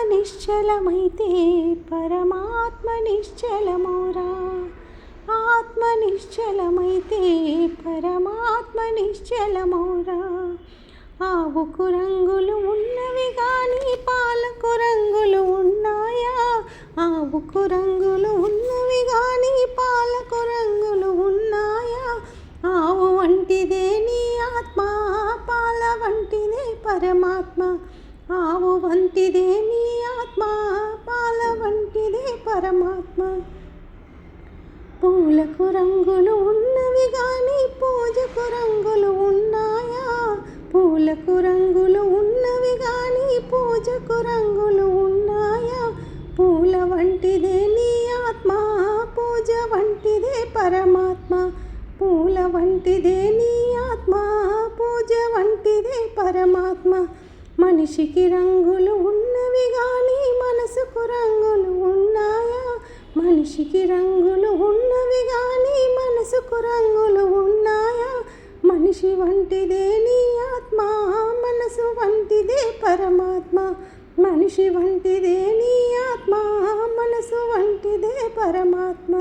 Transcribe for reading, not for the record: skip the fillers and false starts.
నిశ్చలమైతే పరమాత్మ నిశ్చలమౌరా. ఆత్మ నిశ్చలమైతే పరమాత్మ నిశ్చలమౌరా. ఆవుకు రంగులు ఉన్నవి గాని పాలకు రంగులు ఉన్నాయా? ఆవుకు రంగులు ఉన్నవి గాని పాలకు రంగులు ఉన్నాయా? ఆవు వంటిదే నీ ఆత్మ, పాల వంటిదే పరమాత్మ. ఆవు వంటిదే నీ ఆత్మ, పాల వంటిదే పరమాత్మ. పూలకు రంగులు ఉన్నవి గాని పూజకు రంగులు ఉన్నాయా? పూలకు రంగులు ఉన్నవి గాని పూజకు రంగులు ఉన్నాయా? పూల వంటిదే నీ ఆత్మ, పూజ వంటిదే పరమాత్మ. పూల వంటిదే నీ ఆత్మ, పూజ వంటిదే పరమాత్మ. మనిషికి రంగులు ఉన్నవి గాని మనసుకు రంగులు ఉన్నాయా? మనిషికి రంగులు ఉన్నవి గాని మనసుకు రంగులు ఉన్నాయా? మనిషి వంటిదే నీ ఆత్మ, మనసు వంటిదే పరమాత్మ. మనిషి వంటిదే నీ ఆత్మ, మనసు వంటిదే పరమాత్మ.